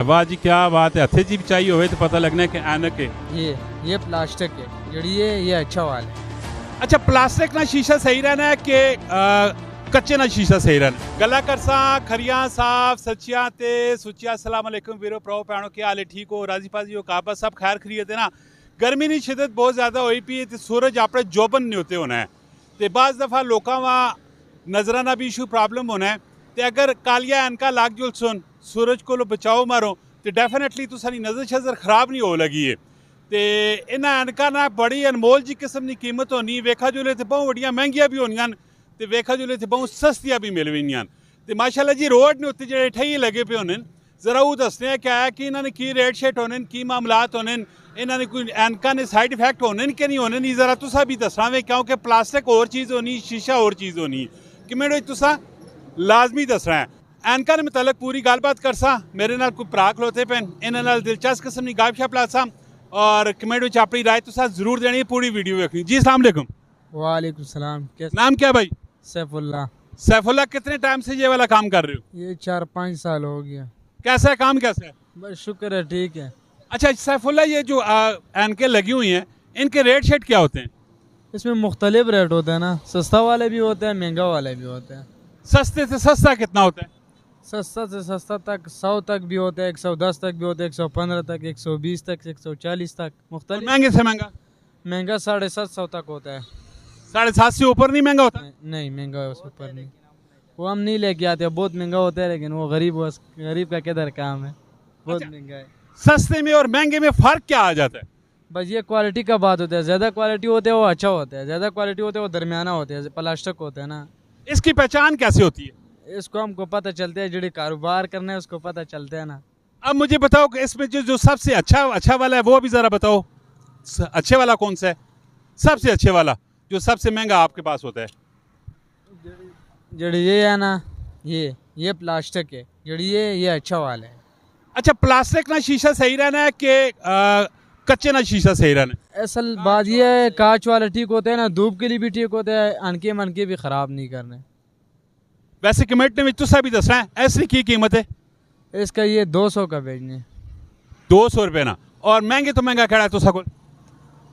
वाह जी क्या बात है। हथे जी भी चाहिए हुए तो पता लगना है कि ऐनक है। ये प्लास्टिक है जड़ी ये अच्छा वाला है। अच्छा प्लास्टिक ना शीशा सही रहना है कि कच्चे ना शीशा सही रहना। गला करसा खरिया साफ सचिया ते सुचिया अस्सलाम वालेकुम वीरो प्रो भैनों के हाल है ठीक हो राजी पाजी हो काबा सब खैर खरीदते ना। गर्मी की शिदत बहुत ज़्यादा हुई पी है सूरज अपने जोबन नहीं होते होना है तो बाज़ दफ़ा लोगों वहाँ नजराना भी इशू प्रॉब्लम होना है तो अगर कालिया एनका लाग जुल सुन सूरज को बचाओ मारो तो डेफिनेटली तो सारी नज़र शज़र खराब नहीं हो लगी है तो इन्हें एनका ना बड़ी अनमोल जी किस्म की कीमत होनी वेखा जुले तो बहुत बड़िया महंगिया भी होनियां तो वेखा जुले तो बहुत सस्तियां भी मिल रही तो माशाल्लाह जी रोड ने उत्ते जो ठई लगे पे होने जरा वो दसने क्या है कि इन्होंने की रेट शेट होने की मामलात होने इन्होंने कोई एनका ने साइड इफेक्ट होने कि नहीं होने नहीं जरा तुसा भी दसना वे क्योंकि प्लास्टिक और चीज़ होनी शीशा और चीज़ होनी कि मेरे तुसा लाजमी दसना है एनका ने मुतलक पूरी गलबात कर सा मेरे नाल कोई भरा खलोते पे इन्होंने दिलचस्प किस्म की गपशप ला सा और कमेंट में अपनी राय तो जरूर देनी है पूरी वीडियो देखनी जी। अस्सलाम वालेकुम। वालेकुम सलाम। नाम क्या भाई? सैफुल्ला। सैफुल्ला कितने टाइम से ये वाला काम कर रहे हो? ये 4-5 साल हो गया। कैसा है काम कैसा है? बस शुक्र है ठीक है। अच्छा सैफुल्ला ये जो एनके लगी हुई हैं इनके रेट शेट क्या होते हैं? इसमें मुख्तलिफ रेट होते हैं ना, सस्ता वाले भी होते हैं महंगा वाले भी होते हैं। सस्ते से सस्ता कितना होता है? सस्ता से सस्ता तक 100 तक भी होते हैं, 110 तक भी होते हैं, 115 तक, 120 तक, 140 तक मुख्तलिफ। महंगे से महंगा? महंगा 750 तक होता है। 750 से ऊपर नहीं महंगा होता? नहीं महंगा उसके ऊपर नहीं, वो हम नहीं लेके आते, बहुत महंगा होता है लेकिन वो गरीब का किधर काम है, बहुत महंगा है। सस्ते में और महंगे में फ़र्क क्या आ जाता है? बस ये क्वालिटी का बात होता है, ज़्यादा क्वालिटी होते हैं वो अच्छा होता है, ज़्यादा क्वालिटी होते हैं वो दरमियाना होते हैं, प्लास्टिक होते हैं ना। इसकी पहचान कैसे होती है? इसको हमको पता चलता है जो कारोबार करना है उसको पता चलता है ना। अब मुझे बताओ कि इसमें जो सबसे अच्छा वाला है वो भी ज़रा बताओ अच्छे वाला कौन सा है? सबसे अच्छे वाला जो सबसे महंगा आपके पास होता है? जड़ी ये है ना, ये प्लास्टिक है जड़ी ये अच्छा वाला है। अच्छा प्लास्टिक ना शीशा सही रहना है कि कच्चे ना शीशा सही रहना है? असल बात ये है कांच वाला ठीक होता है ना, धूप के लिए भी ठीक होता है, अनके मनके भी ख़राब नहीं करने। वैसे कमेंट में तुसा भी दसना है ऐसी की कीमत है? इसका ये 200 का बेचने। 200 रुपये ना। और महंगे तो महंगा खड़ा है तुसा को?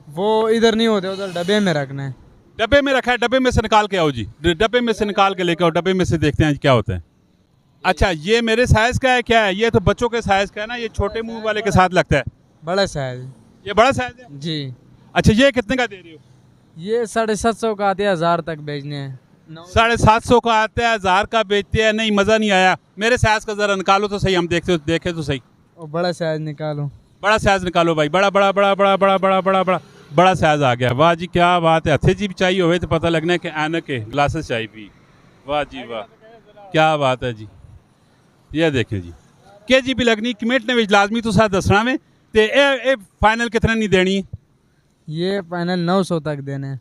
वो इधर नहीं होते, उधर डब्बे में रखना है। डब्बे में रखा है, डब्बे में से निकाल के आओ जी, डब्बे में से निकाल के लेके आओ, डब्बे में से देखते हैं क्या होता है। अच्छा ये मेरे साइज़ का है क्या है? ये तो बच्चों के साइज़ का है ना, ये छोटे मुंह वाले के साथ लगता है। बड़ा साइज। ये बड़ा साइज़ है जी। अच्छा ये कितने का दे रही हो? ये 750 का आते हैं, 1000 तक बेचने हैं। 750 का आता है, 1000 का बेचते हैं। नहीं मज़ा नहीं आया, मेरे साइज़ का ज़रा निकालो तो सही, हम देखे तो सही। और बड़ा साइज निकालो। बड़ा साइज़ निकालो भाई, बड़ा बड़ा बड़ा बड़ा बड़ा बड़ा बड़ा बड़ा बड़ा साइज़ आ गया। वाह जी क्या बात है। हथे जी भी चाहिए हुए तो पता लगना है कि ऐनक है, ग्लासेस चाहिए भी। वाह जी वाह क्या बात है जी। ये देखें जी के जी भी लगनी कमेंट ने लाजमी तो साथ दसना में तो ए फाइनल कितना नहीं देनी? ये फाइनल 900 तक देने।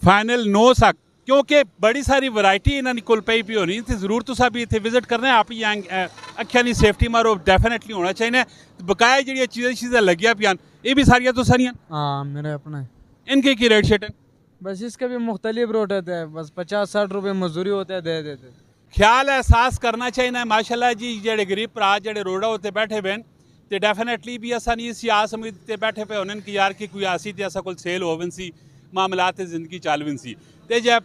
फाइनल 900 क्योंकि बड़ी सारी वैरायटी इन्होंने कुल पई भी होनी तो जरूर तुसा भी इतने विजिट करना है। आप ही अखियां की सेफ्टी मारो डेफिनेटली होना चाहिए। बकाया जी चीज़ें लगिया पियान ये भी सारिया तो सारिया? हाँ मेरा अपना है। इनके की रेट शेट है? बस इसका भी मुख्तलिफ रेट होता है, बस 50-60 रुपये मजदूरी होता है, दे देते। ख्याल एहसास करना चाहिए ना माशाल्लाह जी जेडे गरीब भरा जेडे रोडा उत्ते बैठे पे तो डेफिनेटली भी असा नहीं सी आस उम्मीद ते बैठे पे होने कि यार कि कोई आसी तो ऐसा कोई सेल होवन सी मामलात जिंदगी चालवन सी ते जा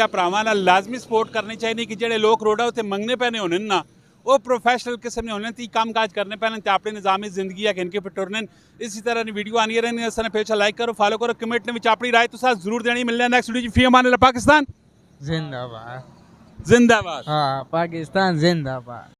भरावां नाल लाजमी सपोर्ट करनी चाहिए कि जेडे लोग रोडा उत्ते मंगने पैने होने ना वो प्रोफेशनल किस्म ने होने ती काम काज करने पैने ते अपने निजामी जिंदगी है इनके पे टुरने। इसी तरह की वीडियो आनी रहनी है, पेज लाइक करो फॉलो करो कमेंट में अपनी राय तो साथ जरूर देनी। मिलने नेक्स्ट वीडियो फी अमान अल्लाह। पाकिस्तान जिंदाबाद। जिंदाबाद। हाँ पाकिस्तान जिंदाबाद।